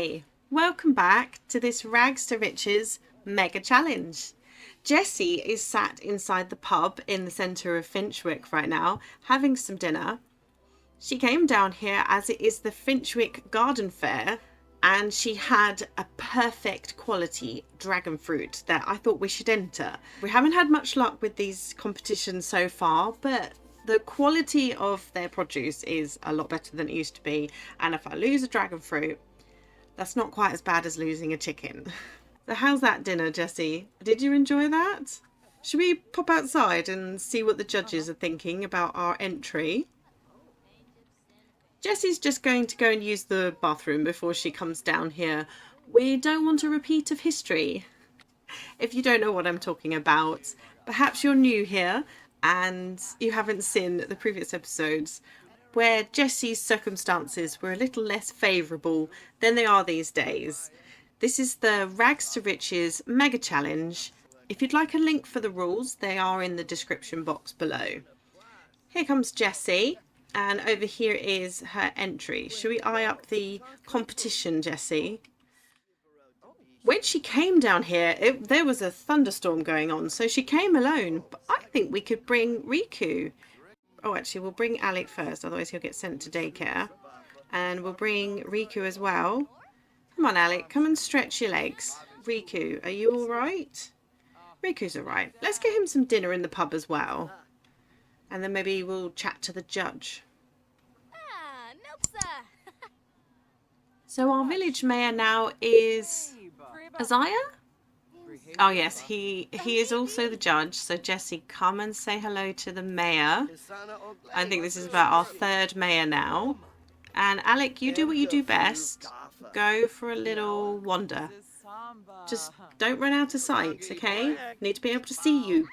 Hi, welcome back to this Rags to Riches mega challenge. Jessie is sat inside the pub in the centre of Finchwick right now, having some dinner. She came down here as it is the Finchwick Garden Fair, and she had a perfect quality dragon fruit that I thought we should enter. We haven't had much luck with these competitions so far, but the quality of their produce is a lot better than it used to be. And if I lose a dragon fruit, that's not quite as bad as losing a chicken. So how's that dinner, Jessie? Did you enjoy that? Should we pop outside and see what the judges are thinking about our entry? Jessie's just going to go and use the bathroom before she comes down here. We don't want a repeat of history. If you don't know what I'm talking about, perhaps you're new here and you haven't seen the previous episodes where Jessie's circumstances were a little less favourable than they are these days. This is the Rags to Riches Mega Challenge. If you'd like a link for the rules, they are in the description box below. Here comes Jessie, and over here is her entry. Should we eye up the competition, Jessie? When she came down here, there was a thunderstorm going on, so she came alone. But I think we could bring Riku. Oh, actually, we'll bring Alec first, otherwise he'll get sent to daycare. And we'll bring Riku as well. Come on, Alec, come and stretch your legs. Riku, are you all right? Riku's all right. Let's get him some dinner in the pub as well. And then maybe we'll chat to the judge. So our village mayor now is Isaiah? Oh yes, he is also the judge. So Jessie, come and say hello to the mayor. I think this is about our third mayor now. And Alec, you do what you do best. Go for a little wander. Just don't run out of sight, okay? Need to be able to see you.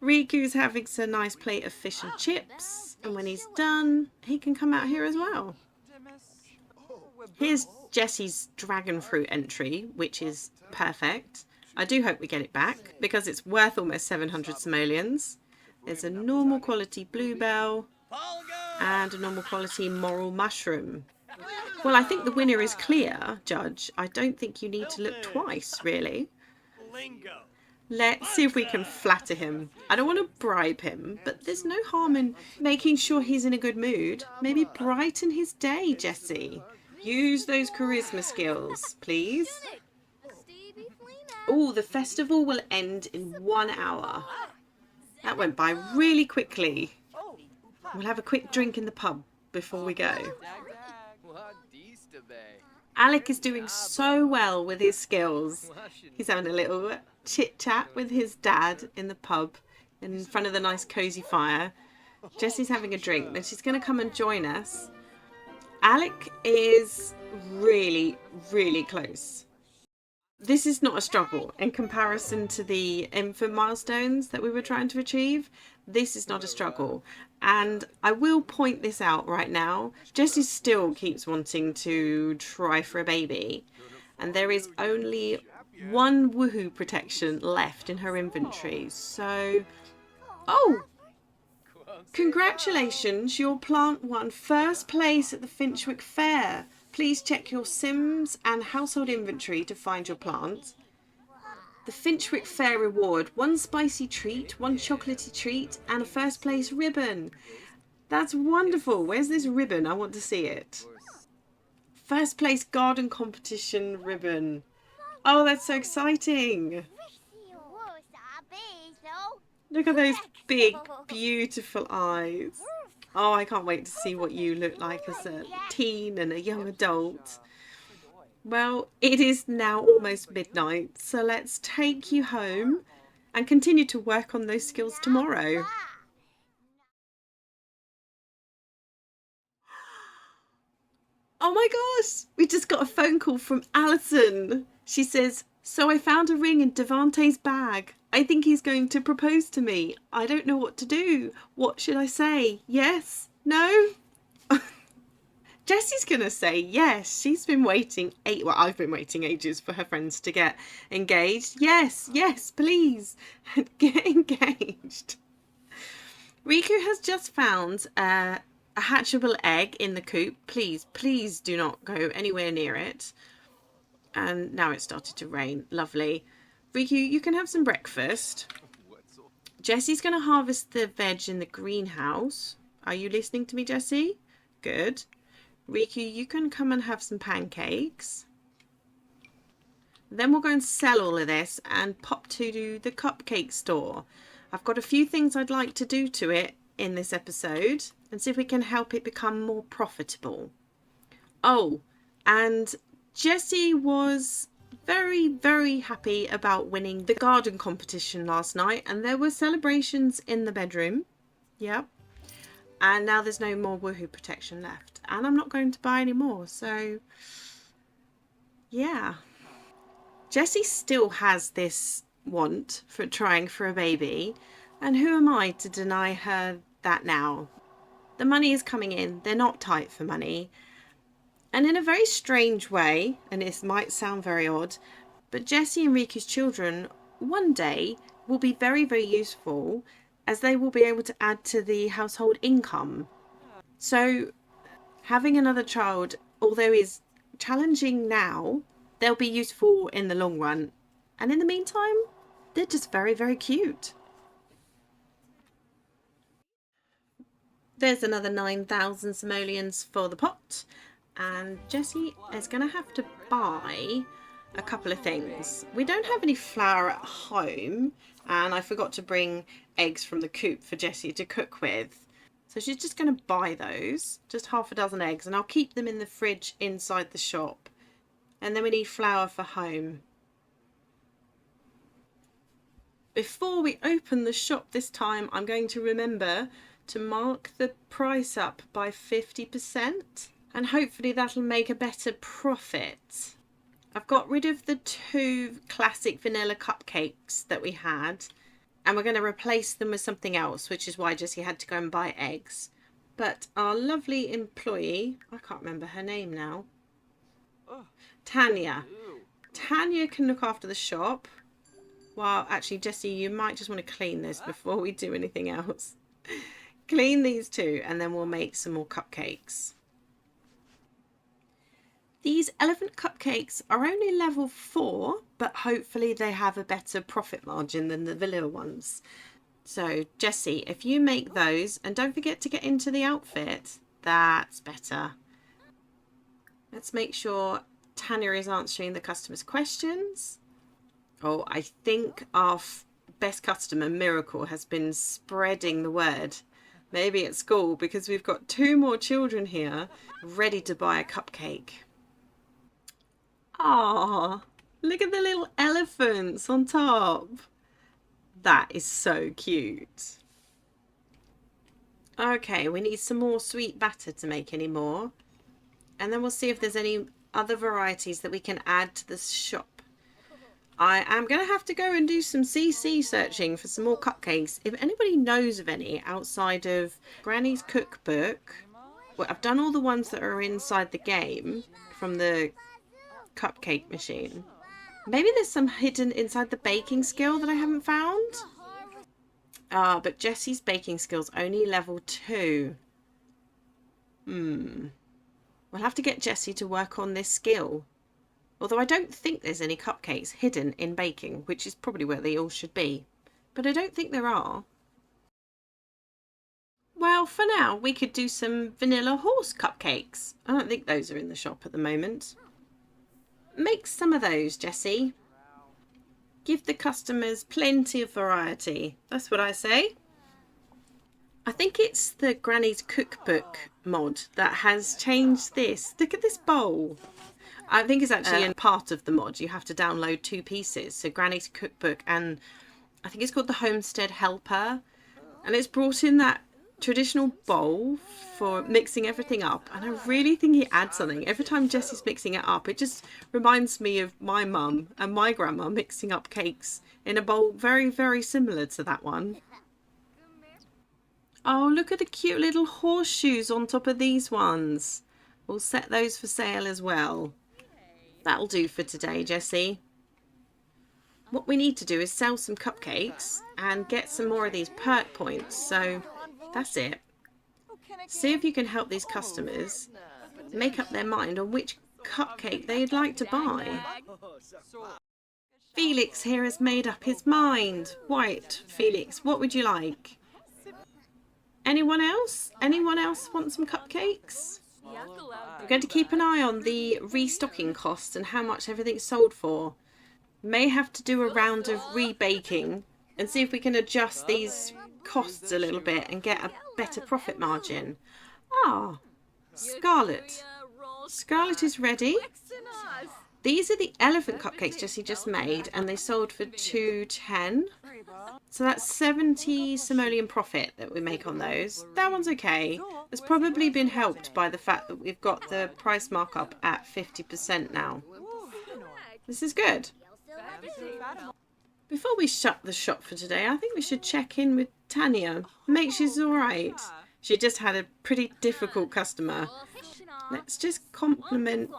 Riku's having a nice plate of fish and chips. And when he's done, he can come out here as well. Here's Jessie's dragon fruit entry, which is perfect. I do hope we get it back because it's worth almost 700 simoleons. There's a normal quality bluebell and a normal quality moral mushroom. Well, I think the winner is clear, Judge. I don't think you need to look twice, really. Let's see if we can flatter him. I don't want to bribe him, but there's no harm in making sure he's in a good mood. Maybe brighten his day, Jessie. Use those charisma skills, please. Oh, the festival will end in 1 hour. That went by really quickly. We'll have a quick drink in the pub before we go. Alec is doing so well with his skills. He's having a little chit-chat with his dad in the pub in front of the nice cosy fire. Jessie's having a drink, then she's going to come and join us. Alec is really, really close. This is not a struggle in comparison to the infant milestones that we were trying to achieve. This is not a struggle. And I will point this out right now. Jessie still keeps wanting to try for a baby. And there is only one woohoo protection left in her inventory. So, oh! Congratulations, your plant won first place at the Finchwick Fair. Please check your Sims and household inventory to find your plant. The Finchwick Fair reward, 1 spicy treat, 1 chocolatey treat, and a first place ribbon. That's wonderful. Where's this ribbon? I want to see it. First place garden competition ribbon. Oh, that's so exciting. Look at those big, beautiful eyes. Oh, I can't wait to see what you look like as a teen and a young adult. Well, it is now almost midnight, so let's take you home and continue to work on those skills tomorrow. Oh my gosh, we just got a phone call from Alison. She says, so I found a ring in Devante's bag. I think he's going to propose to me. I don't know what to do. What should I say? Yes? No? Jessie's going to say yes. She's been waiting I've been waiting ages for her friends to get engaged. Yes, yes, please. Get engaged. Riku has just found a a hatchable egg in the coop. Please, please do not go anywhere near it. And now it started to rain. Lovely. Riku, you can have some breakfast. Jessie's going to harvest the veg in the greenhouse. Are you listening to me, Jessie? Good. Riku, you can come and have some pancakes. Then we'll go and sell all of this and pop to the cupcake store. I've got a few things I'd like to do to it in this episode and see if we can help it become more profitable. Oh, and Jessie was very, very happy about winning the garden competition last night, and there were celebrations in the bedroom. Yep. And now there's no more woohoo protection left, and I'm not going to buy any more, so yeah. Jessie still has this want for trying for a baby, and who am I to deny her that now? The money is coming in, they're not tight for money. And in a very strange way, and this might sound very odd, but Jessie and Riku's children one day will be very, very useful, as they will be able to add to the household income. So having another child, although is challenging now, they'll be useful in the long run. And in the meantime, they're just very, very cute. There's another 9,000 simoleons for the pot. And Jessie is going to have to buy a couple of things. We don't have any flour at home, and I forgot to bring eggs from the coop for Jessie to cook with. So she's just going to buy those, just half a dozen eggs, and I'll keep them in the fridge inside the shop. And then we need flour for home. Before we open the shop this time, I'm going to remember to mark the price up by 50%. And hopefully that'll make a better profit. I've got rid of the 2 classic vanilla cupcakes that we had. And we're going to replace them with something else, which is why Jessie had to go and buy eggs. But our lovely employee, I can't remember her name now. Tanya. Tanya can look after the shop. Well, actually, Jessie, you might just want to clean this before we do anything else. Clean these 2 and then we'll make some more cupcakes. These elephant cupcakes are only level 4, but hopefully they have a better profit margin than the vanilla ones. So, Jessie, if you make those, and don't forget to get into the outfit, that's better. Let's make sure Tanya is answering the customer's questions. Oh, I think our best customer, Miracle, has been spreading the word. Maybe at school, because we've got 2 more children here ready to buy a cupcake. Ah, look at the little elephants on top. That is so cute. Okay, we need some more sweet batter to make any more. And then we'll see if there's any other varieties that we can add to the shop. I am going to have to go and do some CC searching for some more cupcakes. If anybody knows of any outside of Granny's cookbook. Well, I've done all the ones that are inside the game from the cupcake machine. Maybe there's some hidden inside the baking skill that I haven't found. But Jessie's baking skill's only level 2. We'll have to get Jessie to work on this skill. Although I don't think there's any cupcakes hidden in baking, which is probably where they all should be. But I don't think there are. Well, for now, we could do some vanilla horse cupcakes. I don't think those are in the shop at the moment. Make some of those, Jessie. Give the customers plenty of variety. That's what I say. I think it's the Granny's Cookbook mod that has changed this. Look at this bowl. I think it's actually a part of the mod. You have to download 2 pieces. So Granny's Cookbook and I think it's called the Homestead Helper. And it's brought in that traditional bowl for mixing everything up, and I really think it adds something. Every time Jessie's mixing it up, it just reminds me of my mum and my grandma mixing up cakes in a bowl very, very similar to that one. Oh, look at the cute little horseshoes on top of these ones. We'll set those for sale as well. That'll do for today, Jessie. What we need to do is sell some cupcakes and get some more of these perk points, so that's it. See if you can help these customers make up their mind on which cupcake they'd like to buy. Felix here has made up his mind. Right, Felix, what would you like? Anyone else? Anyone else want some cupcakes? I'm going to keep an eye on the restocking costs and how much everything's sold for. May have to do a round of rebaking and see if we can adjust these costs a little bit and get a better profit margin. Ah, Scarlet. Scarlet is ready. These are the elephant cupcakes Jessie just made, and they sold for $2.10. So that's 70 simoleon profit that we make on those. That one's okay. It's probably been helped by the fact that we've got the price markup at 50% now. This is good. Before we shut the shop for today, I think we should check in with Tanya. Make sure she's alright. She just had a pretty difficult customer. Let's just compliment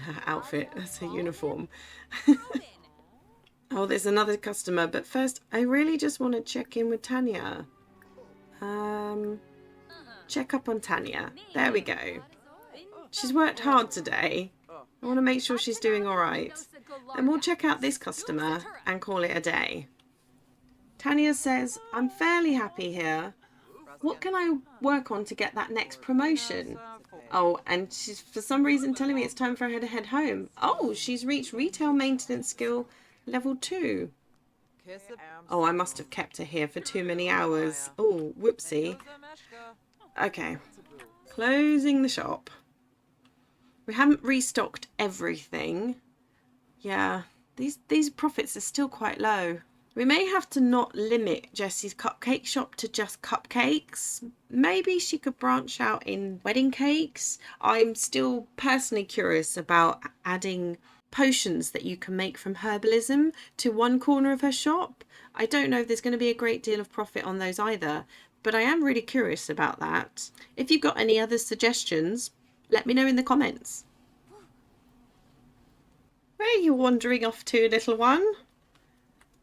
her outfit. That's her uniform. Oh, there's another customer, but first I really just want to check in with Tanya. Check up on Tanya. There we go. She's worked hard today. I want to make sure she's doing alright. And we'll check out this customer and call it a day. Tanya says, I'm fairly happy here. What can I work on to get that next promotion? Oh, and she's for some reason telling me it's time for her to head home. Oh, she's reached retail maintenance skill level 2. Oh, I must have kept her here for too many hours. Oh, whoopsie. Okay. Closing the shop. We haven't restocked everything. Yeah, these profits are still quite low. We may have to not limit Jessie's cupcake shop to just cupcakes. Maybe she could branch out in wedding cakes. I'm still personally curious about adding potions that you can make from herbalism to one corner of her shop. I don't know if there's going to be a great deal of profit on those either, but I am really curious about that. If you've got any other suggestions, let me know in the comments. Where are you wandering off to, little one?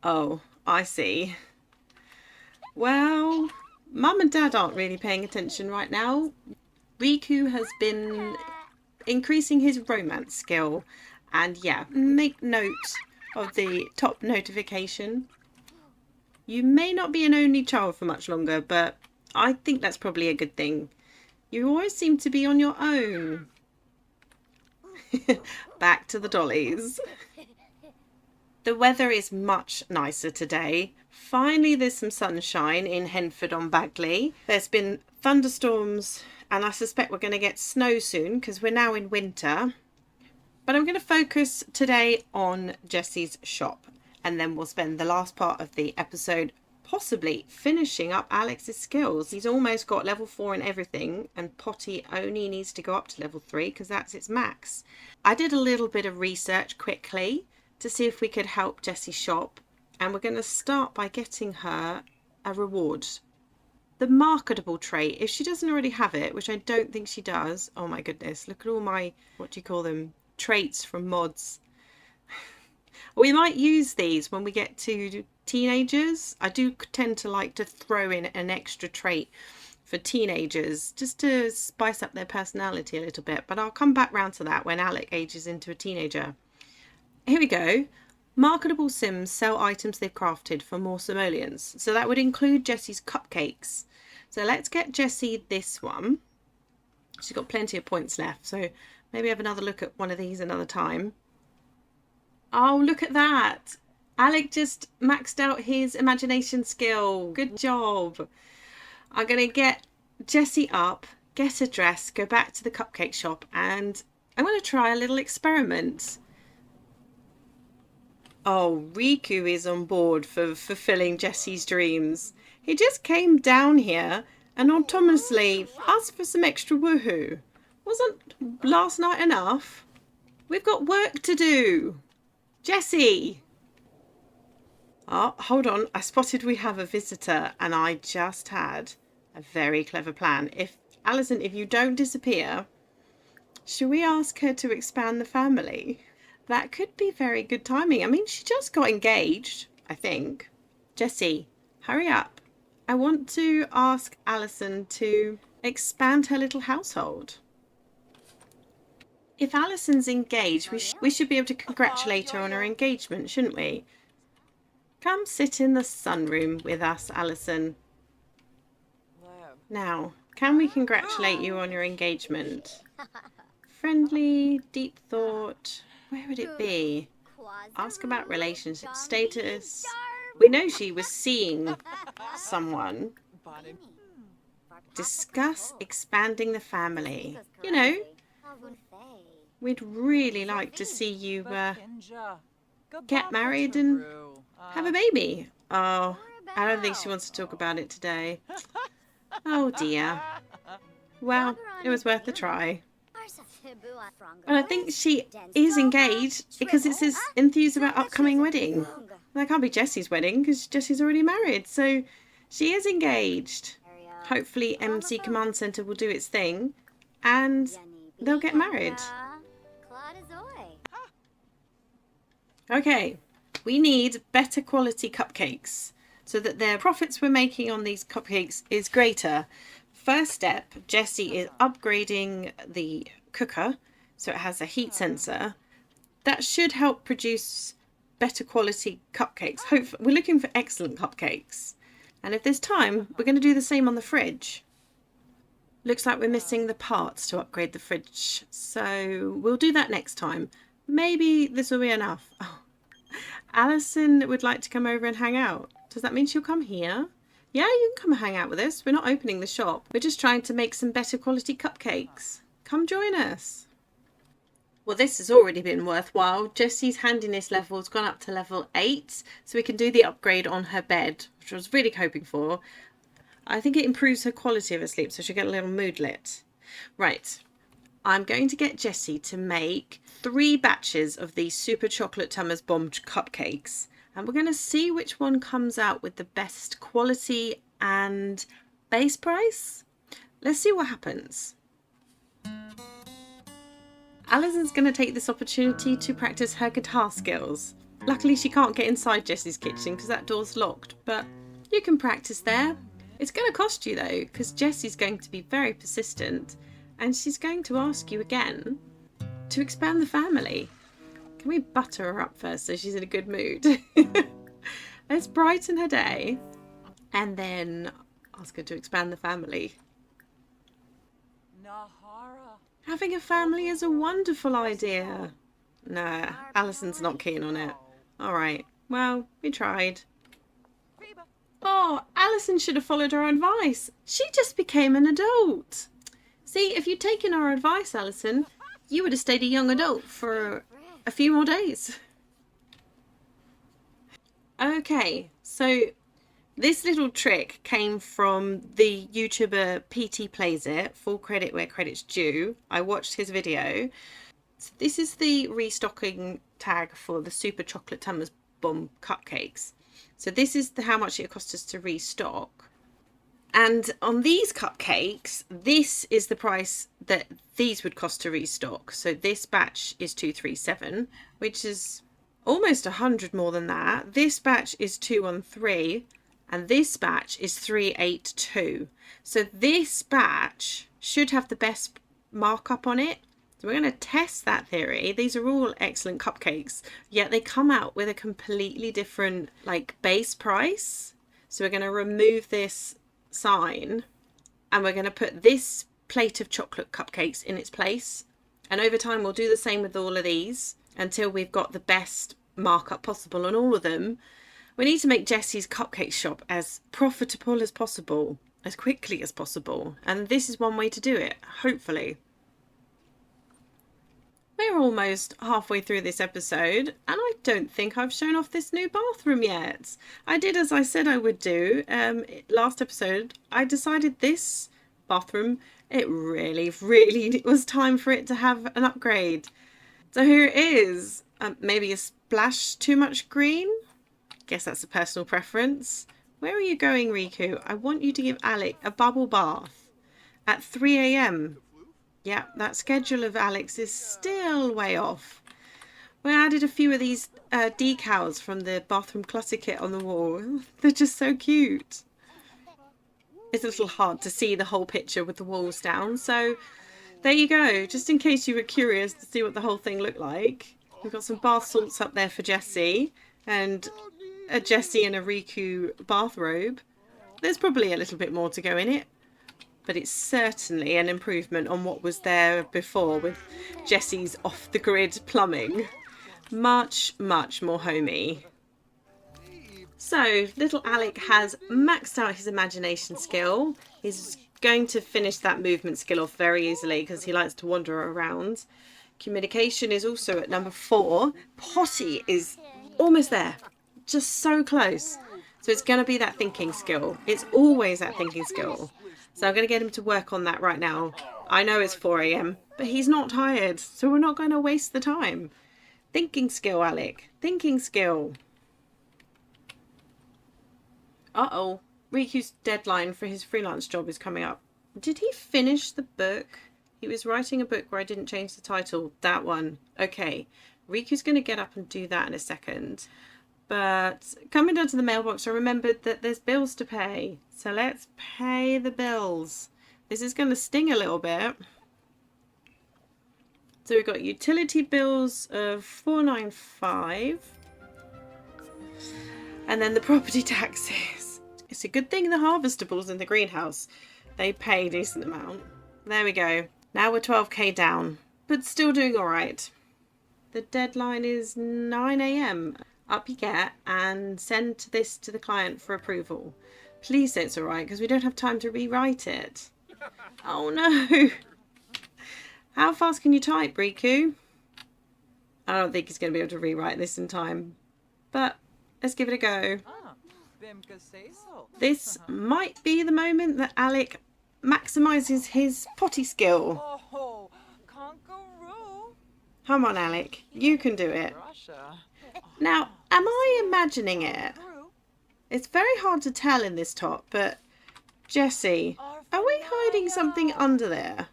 Oh, I see. Well, Mum and Dad aren't really paying attention right now. Riku has been increasing his romance skill. And yeah, make note of the top notification. You may not be an only child for much longer, but I think that's probably a good thing. You always seem to be on your own. Back to the dollies. The weather is much nicer today. Finally, there's some sunshine in Henford-on-Bagley. There's been thunderstorms, and I suspect we're going to get snow soon because we're now in winter. But I'm going to focus today on Jessie's shop, and then we'll spend the last part of the episode possibly finishing up Alex's skills. He's almost got level 4 in everything, and Potty only needs to go up to level 3 because that's its max. I did a little bit of research quickly to see if we could help Jessie shop, and we're going to start by getting her a reward. The marketable trait, if she doesn't already have it, which I don't think she does. Oh my goodness, look at all my, what do you call them, traits from mods. We might use these when we get to teenagers. I do tend to like to throw in an extra trait for teenagers just to spice up their personality a little bit, but I'll come back round to that when Alec ages into a teenager. Here we go. Marketable Sims sell items they've crafted for more simoleons. So that would include Jessie's cupcakes. So let's get Jessie this one. She's got plenty of points left, so maybe have another look at one of these another time. Oh, look at that. Alec just maxed out his imagination skill. Good job. I'm going to get Jessie up, get a dress, go back to the cupcake shop, and I'm going to try a little experiment. Oh, Riku is on board for fulfilling Jessie's dreams. He just came down here and autonomously asked for some extra woohoo. Wasn't last night enough? We've got work to do. Jessie! Oh, hold on. I spotted we have a visitor, and I just had a very clever plan. Alison, if you don't disappear, should we ask her to expand the family? That could be very good timing. I mean, she just got engaged, I think. Jessie, hurry up. I want to ask Alison to expand her little household. If Alison's engaged, we should be able to congratulate her on her engagement, shouldn't we? Come sit in the sunroom with us, Alison. Now, can we congratulate you on your engagement? Friendly, deep thought. Where would it be? Ask about relationship status. We know she was seeing someone. Discuss expanding the family. You know, we'd really like to see you get married and have a baby. Oh, I don't think she wants to talk about it today. Oh dear. Well, it was worth a try. And I think she is engaged because it says enthused about upcoming wedding. That can't be Jessie's wedding because Jessie's already married. So she is engaged. Hopefully MC Command Center will do its thing and they'll get married. Okay, we need better quality cupcakes so that the profits we're making on these cupcakes is greater. First step, Jessie is upgrading the cooker so it has a heat sensor. That should help produce better quality cupcakes. Hopefully, we're looking for excellent cupcakes. And if there's time, we're going to do the same on the fridge. Looks like we're missing the parts to upgrade the fridge. So we'll do that next time. Maybe this will be enough. Oh, Alison would like to come over and hang out. Does that mean she'll come here? Yeah, you can come and hang out with us. We're not opening the shop. We're just trying to make some better quality cupcakes. Come join us. Well, this has already been worthwhile. Jessie's handiness level has gone up to level 8. So we can do the upgrade on her bed, which I was really hoping for. I think it improves her quality of her sleep, so she'll get a little moodlet. Right. I'm going to get Jessie to make 3 batches of these Super Chocolate Tummers Bomb cupcakes. And we're going to see which one comes out with the best quality and base price. Let's see what happens. Alison's going to take this opportunity to practice her guitar skills. Luckily she can't get inside Jessie's kitchen because that door's locked, but you can practice there. It's going to cost you though, because Jessie's going to be very persistent and she's going to ask you again to expand the family. Can we butter her up first so she's in a good mood? Let's brighten her day and then ask her to expand the family. Having a family is a wonderful idea. Nah, Alison's not keen on it. Alright, well, we tried. Oh, Alison should have followed our advice. She just became an adult. See, if you'd taken our advice, Alison, you would have stayed a young adult for a few more days. Okay, so this little trick came from the YouTuber PT Plays It. Full credit where credit's due. I watched his video. So this is the restocking tag for the Super Chocolate Tummers Bomb cupcakes. So this is how much it cost us to restock. And on these cupcakes, this is the price that these would cost to restock. So this batch is 237, which is almost 100 more than that. This batch is 213, and this batch is 382. So this batch should have the best markup on it. So we're going to test that theory. These are all excellent cupcakes, yet they come out with a completely different base price. So we're going to remove this sign and we're going to put this plate of chocolate cupcakes in its place. And over time we'll do the same with all of these until we've got the best markup possible on all of them. We need to make Jessie's cupcake shop as profitable as possible, as quickly as possible. And this is one way to do it, hopefully. We're almost halfway through this episode and I don't think I've shown off this new bathroom yet. I did as I said I would do. Last episode I decided this bathroom, it really was time for it to have an upgrade. So here it is. Maybe a splash too much green? Guess that's a personal preference. Where are you going, Riku? I want you to give Alec a bubble bath at 3 AM. Yeah, that schedule of Alec's is still way off. We added a few of these decals from the bathroom clutter kit on the wall. They're just so cute. it's a little hard to see the whole picture with the walls down. So there you go. Just in case you were curious to see what the whole thing looked like. We've got some bath salts up there for Jessie and a Jessie and a Riku bathrobe. There's probably a little bit more to go in it, but it's certainly an improvement on what was there before with Jessie's off-the-grid plumbing. Much, much more homey. So, little Alec has maxed out his imagination skill. He's going to finish that movement skill off very easily because he likes to wander around. Communication is also at number 4. Potty is almost there. Just so close. So it's going to be that thinking skill. It's always that thinking skill. So I'm going to get him to work on that right now. I know it's 4 a.m, but he's not tired. So we're not going to waste the time. Thinking skill, Alec. Thinking skill. Uh-oh. Riku's deadline for his freelance job is coming up. Did he finish the book? He was writing a book where I didn't change the title. That one. Okay. Riku's going to get up and do that in a second. But coming down to the mailbox, I remembered that there's bills to pay. So let's pay the bills. This is going to sting a little bit. So we've got utility bills of $4.95. And then the property taxes. It's a good thing the harvestables in the greenhouse, they pay a decent amount. There we go. Now we're 12k down, but still doing all right. The deadline is 9 a.m. Up you get and send this to the client for approval. Please say it's all right because we don't have time to rewrite it. Oh no. How fast can you type, Riku? I don't think he's going to be able to rewrite this in time, but let's give it a go. This might be the moment that Alec maximizes his potty skill. Come on, Alec. You can do it. Now, am I imagining it? It's very hard to tell in this top, but Jessie, are we hiding something under there?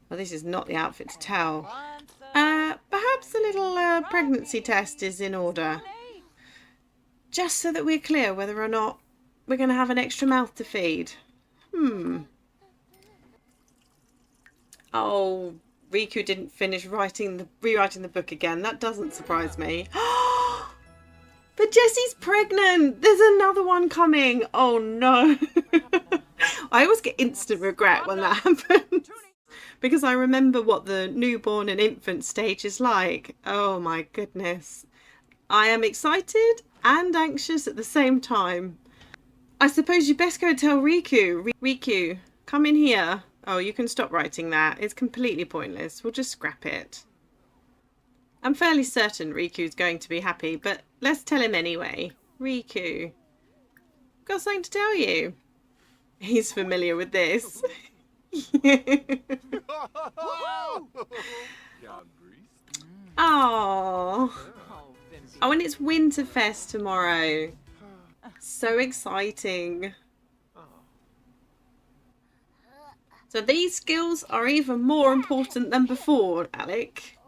Well, this is not the outfit to tell. Perhaps a little pregnancy test is in order. Just so that we're clear whether or not we're going to have an extra mouth to feed. Oh, Riku didn't finish rewriting the book again. That doesn't surprise me. But Jessie's pregnant. There's another one coming. Oh no. I always get instant regret when that happens. Because I remember what the newborn and infant stage is like. Oh my goodness. I am excited and anxious at the same time. I suppose you best go tell Riku. Riku, come in here. Oh, you can stop writing that. It's completely pointless. We'll just scrap it. I'm fairly certain Riku's going to be happy, but let's tell him anyway. Riku, got something to tell you. He's familiar with this. Oh, and it's Winterfest tomorrow. So exciting. So these skills are even more important than before, Alec.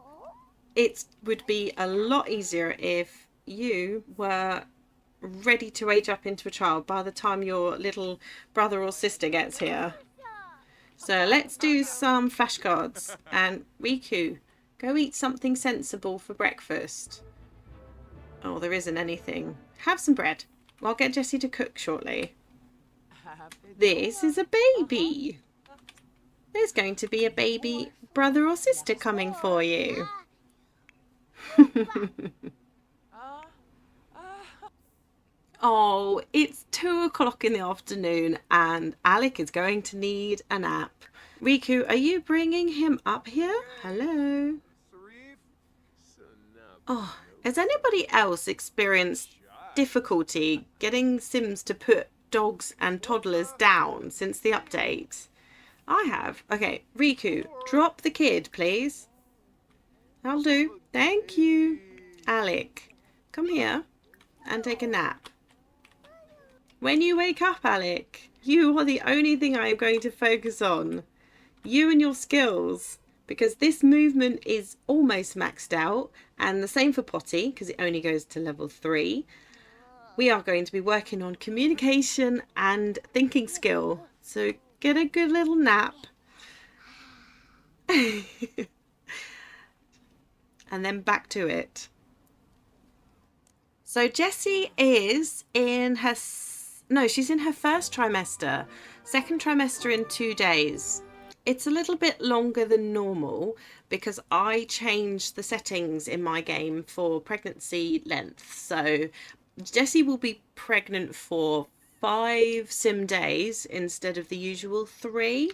It would be a lot easier if you were ready to age up into a child by the time your little brother or sister gets here. So let's do some flashcards. And Riku, go eat something sensible for breakfast. Oh, there isn't anything. Have some bread. I'll get Jessie to cook shortly. This is a baby. There's going to be a baby brother or sister coming for you. Oh, it's 2 o'clock in the afternoon and Alec is going to need a nap. Riku, are you bringing him up here? Hello? Oh, has anybody else experienced difficulty getting Sims to put dogs and toddlers down since the update? I have. Okay, Riku, drop the kid, please. I'll do. Thank you. Alec, come here and take a nap. When you wake up, Alec, you are the only thing I am going to focus on. You and your skills. Because this movement is almost maxed out. And the same for Potty, because it only goes to level 3. we are going to be working on communication and thinking skill. So get a good little nap. And then back to it. So Jessie is in her, no, she's in her first trimester, second trimester in 2 days. It's a little bit longer than normal because I changed the settings in my game for pregnancy length. So Jessie will be pregnant for 5 sim days instead of the usual 3.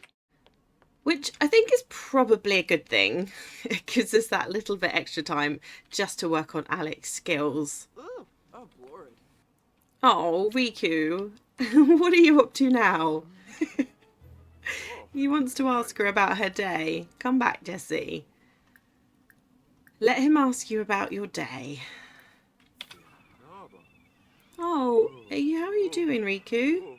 Which I think is probably a good thing. It gives us that little bit extra time just to work on Alec's skills. Oh, Riku, what are you up to now? He wants to ask her about her day. Come back, Jessie. Let him ask you about your day. Oh, how are you doing, Riku?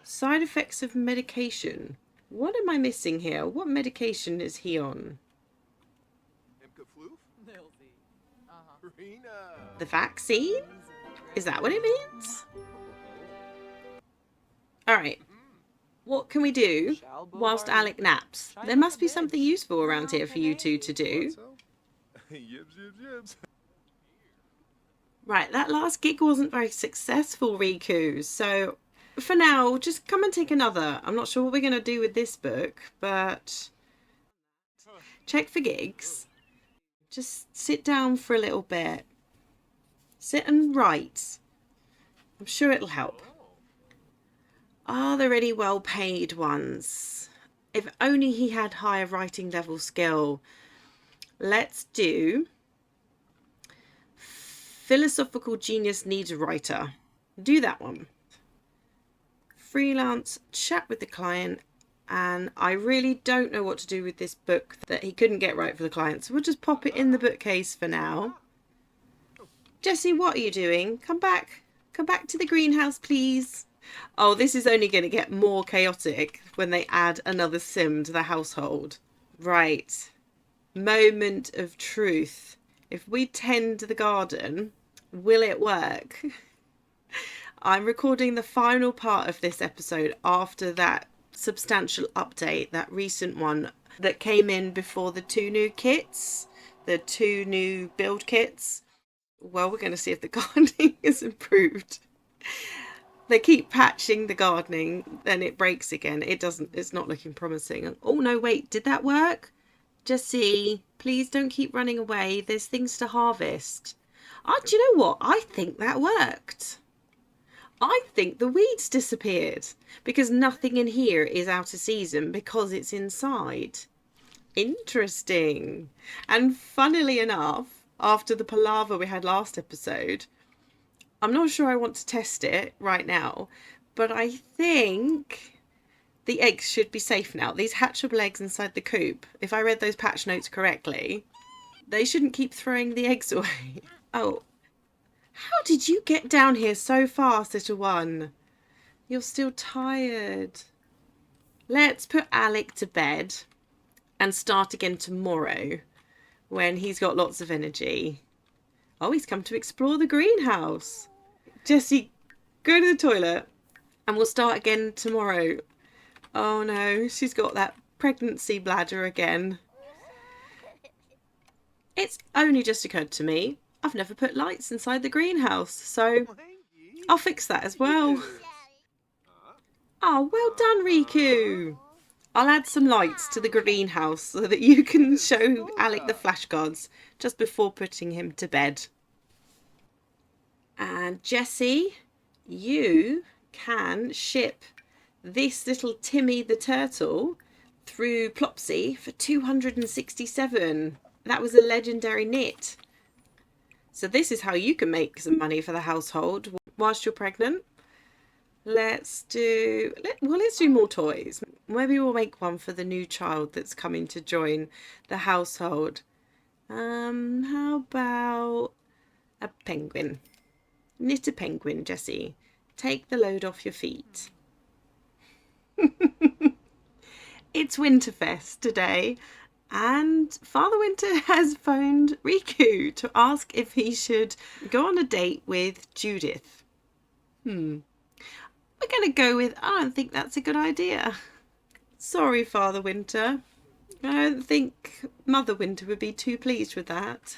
Side effects of medication. What am I missing here? What medication is he on? The vaccine? Is that what it means? Alright. What can we do whilst Alec naps? There must be something useful around here for you two to do. Right, that last gig wasn't very successful, Riku. So for now, just come and take another. I'm not sure what we're going to do with this book, but check for gigs. Just sit down for a little bit. Sit and write. I'm sure it'll help. Ah, the really well paid ones. If only he had higher writing level skill. Let's do Philosophical Genius Needs a Writer. Do that one. Freelance, chat with the client, and I really don't know what to do with this book that he couldn't get right for the client, so we'll just pop it in the bookcase for now. Jessie, what are you doing? Come back. Come back to the greenhouse, please. Oh, this is only going to get more chaotic when they add another sim to the household. Right. Moment of truth. If we tend the garden, will it work? I'm recording the final part of this episode after that substantial update, that recent one that came in before the 2 new kits, the 2 new build kits. Well, we're going to see if the gardening is improved. They keep patching the gardening, then it breaks again. It's not looking promising. Oh no, wait, did that work? Jessie, please don't keep running away. There's things to harvest. Oh, do you know what? I think that worked. I think the weeds disappeared because nothing in here is out of season because it's inside. Interesting. And funnily enough, after the palaver we had last episode, I'm not sure I want to test it right now, but I think the eggs should be safe now. These hatchable eggs inside the coop, if I read those patch notes correctly, they shouldn't keep throwing the eggs away. Oh, how did you get down here so fast, little one? You're still tired. Let's put Alec to bed and start again tomorrow when he's got lots of energy. Oh, he's come to explore the greenhouse. Jessie, go to the toilet and we'll start again tomorrow. Oh no, she's got that pregnancy bladder again. It's only just occurred to me, I've never put lights inside the greenhouse, so I'll fix that as well. Oh, well done, Riku. I'll add some lights to the greenhouse so that you can show Alec the flashcards just before putting him to bed. And Jessie, you can ship this little Timmy the turtle through Plopsy for 267. That was a legendary knit. So this is how you can make some money for the household whilst you're pregnant. Let's do more toys. Maybe we'll make one for the new child that's coming to join the household. How about a penguin? Knit a penguin, Jessie. Take the load off your feet. It's Winterfest today, And Father Winter has phoned Riku to ask if he should go on a date with Judith. We're going to go with, I don't think that's a good idea. Sorry, Father Winter. I don't think Mother Winter would be too pleased with that.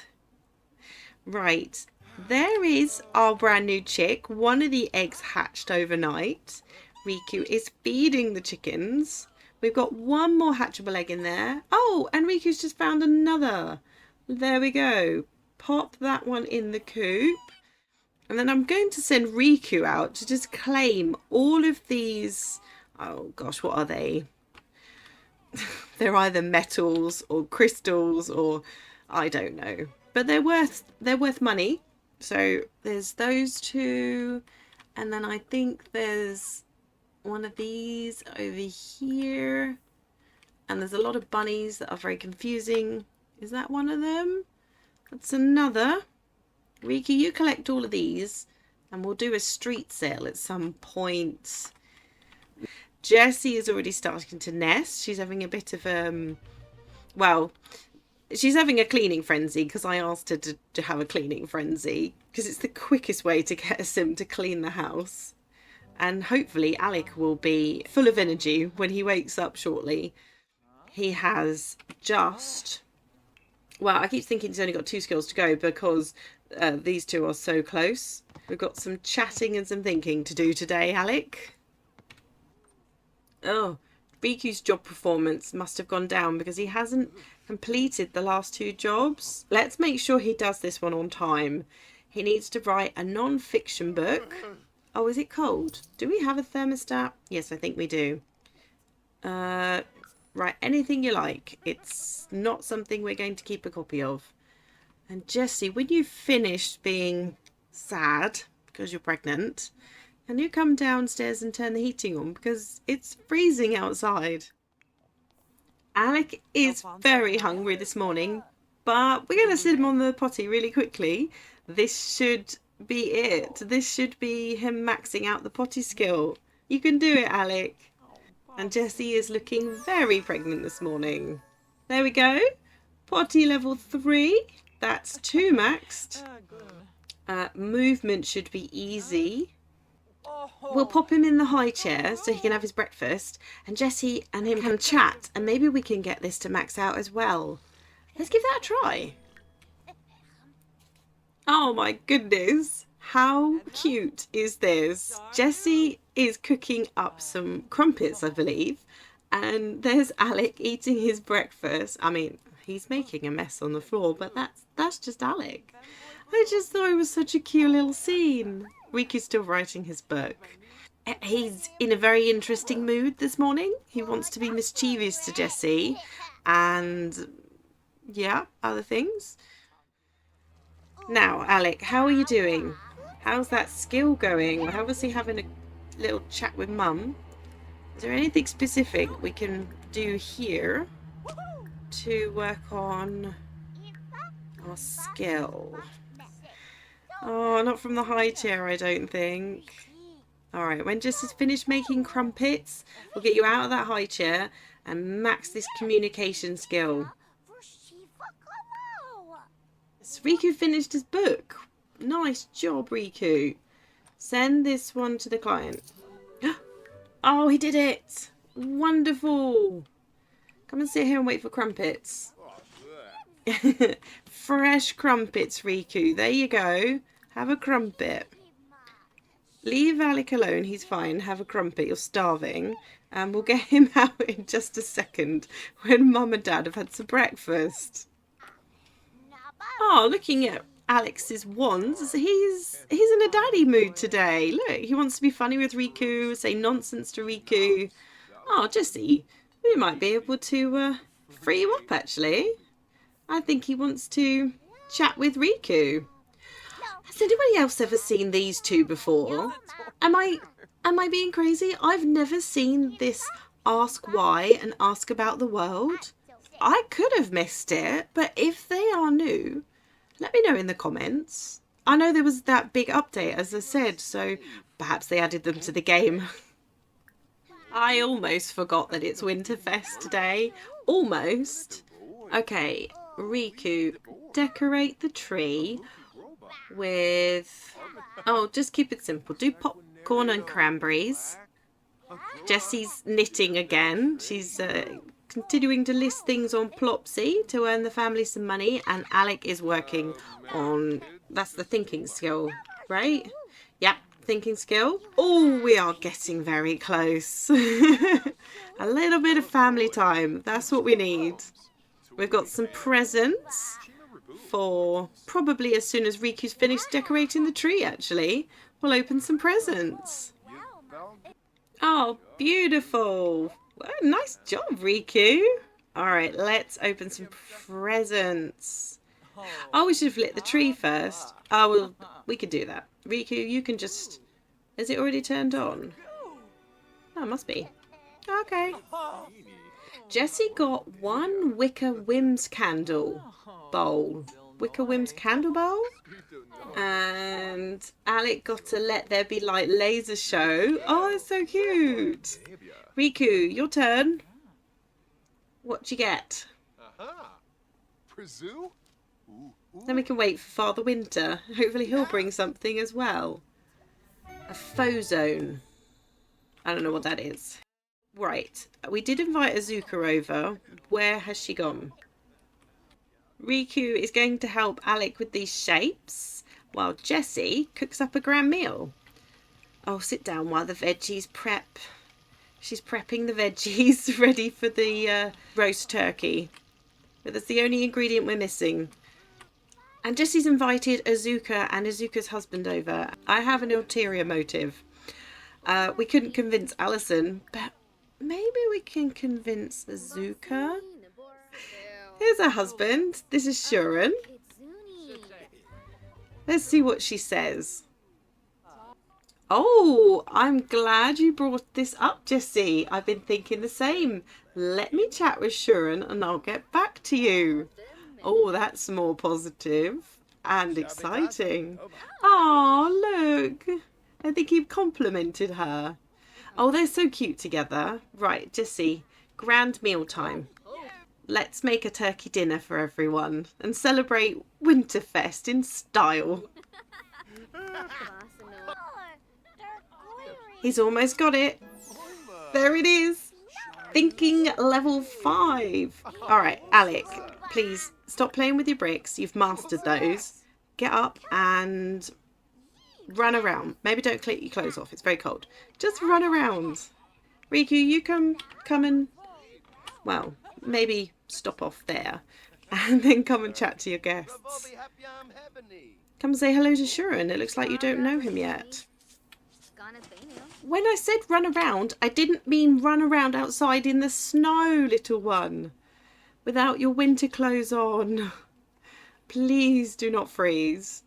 Right. There is our brand new chick. One of the eggs hatched overnight. Riku is feeding the chickens. We've got one more hatchable egg in there. Oh, and Riku's just found another. There we go. Pop that one in the coop. And then I'm going to send Riku out to just claim all of these. Oh gosh, what are they? They're either metals or crystals or I don't know. But they're worth money. So there's those two. And then I think there's one of these over here. And there's a lot of bunnies that are very confusing. Is that one of them? That's another. Riku, you collect all of these and we'll do a street sale at some point. Jessie is already starting to nest. She's having a bit of well, she's having a cleaning frenzy because I asked her to have a cleaning frenzy because it's the quickest way to get a sim to clean the house. And hopefully Alec will be full of energy when he wakes up shortly. He has just... Well, I keep thinking he's only got 2 skills to go because these two are so close. We've got some chatting and some thinking to do today, Alec. Oh, Riku's job performance must have gone down because he hasn't completed the last 2 jobs. Let's make sure he does this one on time. He needs to write a non-fiction book. Oh, is it cold? Do we have a thermostat? Yes, I think we do. Write anything you like. It's not something we're going to keep a copy of. And Jessie, when you've finished being sad because you're pregnant, can you come downstairs and turn the heating on because it's freezing outside? Alec is very hungry this morning, but we're going to sit him on the potty really quickly. This should be it. This should be him maxing out the potty skill. You can do it, Alec. And Jessie is looking very pregnant this morning. There we go. Potty level 3. That's 2 maxed. Movement should be easy. We'll pop him in the high chair so he can have his breakfast. And Jessie and him can chat. And maybe we can get this to max out as well. Let's give that a try. Oh my goodness. How cute is this? Jessie is cooking up some crumpets, I believe. And there's Alec eating his breakfast. I mean, he's making a mess on the floor, but that's just Alec. I just thought it was such a cute little scene. Riku's still writing his book. He's in a very interesting mood this morning. He wants to be mischievous to Jessie and, yeah, other things. Now, Alec, how are you doing? How's that skill going? We're obviously having a little chat with Mum. Is there anything specific we can do here to work on our skill? Oh, not from the high chair, I don't think. Alright, when Jess finished making crumpets, we'll get you out of that high chair and max this communication skill. So Riku finished his book. Nice job, Riku. Send this one to the client. Oh, he did it. Wonderful. Come and sit here and wait for crumpets. Fresh crumpets, Riku. There you go. Have a crumpet. Leave Alec alone. He's fine. Have a crumpet. You're starving. And we'll get him out in just a second when Mum and Dad have had some breakfast. Oh, looking at Alex's wands, he's in a daddy mood today. Look, he wants to be funny with Riku, say nonsense to Riku. Oh, Jessie, we might be able to free you up, actually. I think he wants to chat with Riku. Has anybody else ever seen these two before? Am I being crazy? I've never seen this Ask Why and Ask About the World. I could have missed it, but if they are new, let me know in the comments. I know there was that big update, as I said, so perhaps they added them to the game. I almost forgot that it's Winterfest today. Almost. Okay, Riku, decorate the tree with... Oh, just keep it simple. Do popcorn and cranberries. Jesse's knitting again. She's continuing to list things on Plopsy to earn the family some money. And Alec is working on... That's the thinking skill, right? Yep, thinking skill. Oh, we are getting very close. A little bit of family time. That's what we need. We've got some presents for probably as soon as Riku's finished decorating the tree, actually. We'll open some presents. Oh, beautiful. Well, nice job, Riku. All right, let's open some presents. Oh, we should have lit the tree first. Oh, well, we could do that. Riku, you can just... Is it already turned on? Oh, it must be. Okay. Jesse got one Wicker Whims candle bowl. Wicker Whims candle bowl? And Alec got a Let There Be Light laser show. Oh, it's so cute. Riku, your turn. What'd you get? Then we can wait for Father Winter. Hopefully he'll bring something as well. A foe zone. I don't know what that is. Right. We did invite Azuka over. Where has she gone? Riku is going to help Alec with these shapes while Jessie cooks up a grand meal. Oh, sit down while the veggies prep. She's prepping the veggies ready for the roast turkey. But that's the only ingredient we're missing. And Jessie's invited Azuka and Azuka's husband over. I have an ulterior motive. We couldn't convince Alison, but maybe we can convince Azuka. Here's her husband. This is Shuren. Let's see what she says. Oh, I'm glad you brought this up, Jessie. I've been thinking the same. Let me chat with Shuren and I'll get back to you. Oh, that's more positive and exciting. Oh, look. I think you've complimented her. Oh, they're so cute together. Right, Jessie, grand meal time. Let's make a turkey dinner for everyone and celebrate Winterfest in style. He's almost got it. There it is. Thinking level 5. All right, Alec, please stop playing with your bricks. You've mastered those. Get up and run around. Maybe don't click your clothes off. It's very cold. Just run around. Riku, you come and, well, maybe stop off there and then come and chat to your guests. Come and say hello to Shuren. It looks like you don't know him yet. When I said run around, I didn't mean run around outside in the snow, little one. Without your winter clothes on. Please do not freeze.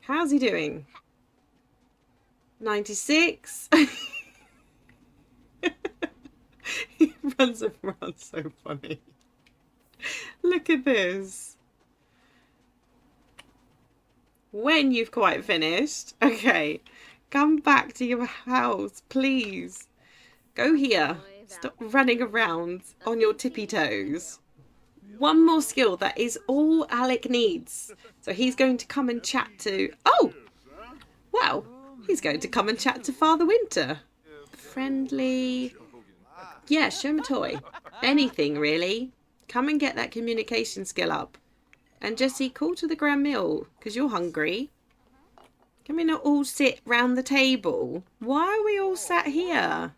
How's he doing? 96. He runs around so funny. Look at this. When you've quite finished, okay, come back to your house, please. Go here. Stop running around on your tippy toes. One more skill, that is all Alec needs. So he's going to come and chat to... Oh! Well, he's going to come and chat to Father Winter. Friendly... Yeah, show him a toy. Anything, really. Come and get that communication skill up. And Jessie, call to the grand meal, because you're hungry. Can we not all sit round the table? Why are we all sat here?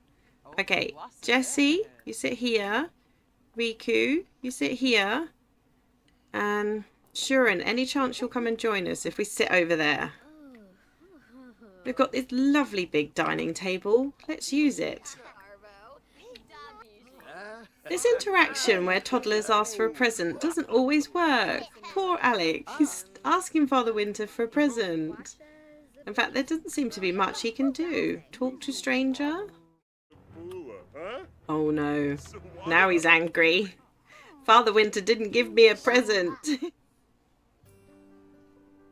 Okay, Jessie, you sit here. Riku, you sit here. And Shuren, any chance you'll come and join us if we sit over there? We've got this lovely big dining table. Let's use it. This interaction where toddlers ask for a present doesn't always work. Poor Alec. He's asking Father Winter for a present. In fact, there doesn't seem to be much he can do. Talk to stranger? Oh no. Now he's angry. Father Winter didn't give me a present.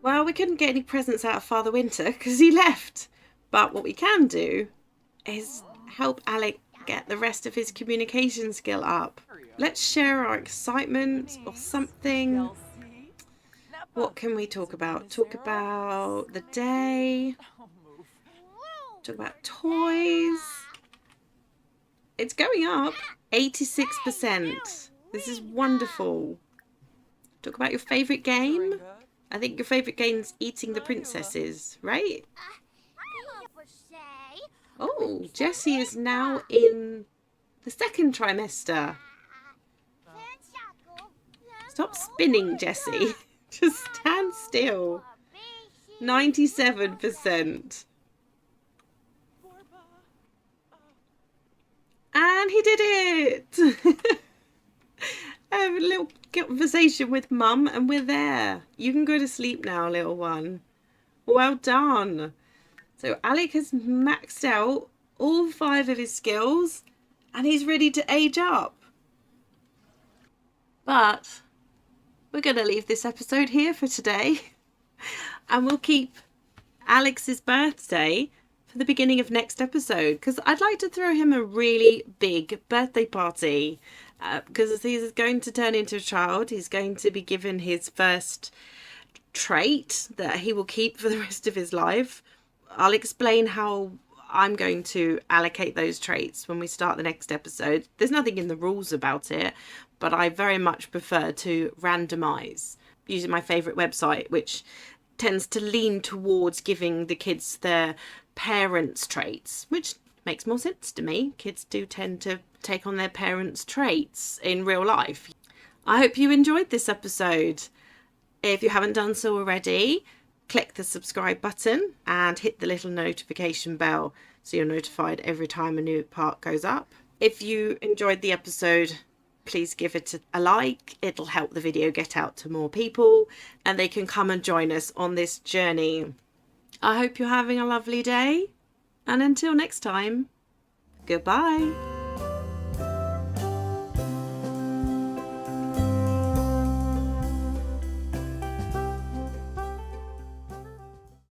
Well, we couldn't get any presents out of Father Winter because he left. But what we can do is help Alec get the rest of his communication skill up. Let's share our excitement or something. What can we talk about? Talk about the day. Talk about toys. It's going up. 86%. This is wonderful. Talk about your favourite game. I think your favourite game's eating the princesses, right? Oh, Jessie is now in the second trimester. Stop spinning, Jessie. Just stand still. 97%. And he did it! A little conversation with Mum and we're there. You can go to sleep now, little one. Well done. So Alec has maxed out all 5 of his skills and he's ready to age up. But we're going to leave this episode here for today. And we'll keep Alex's birthday for the beginning of next episode. Because I'd like to throw him a really big birthday party. Because he's going to turn into a child. He's going to be given his first trait that he will keep for the rest of his life. I'll explain how I'm going to allocate those traits when we start the next episode. There's nothing in the rules about it, but I very much prefer to randomise using my favourite website, which tends to lean towards giving the kids their parents' traits, which makes more sense to me. Kids do tend to take on their parents' traits in real life. I hope you enjoyed this episode. If you haven't done so already, click the subscribe button and hit the little notification bell so you're notified every time a new part goes up. If you enjoyed the episode, please give it a like. It'll help the video get out to more people and they can come and join us on this journey. I hope you're having a lovely day, and until next time, goodbye.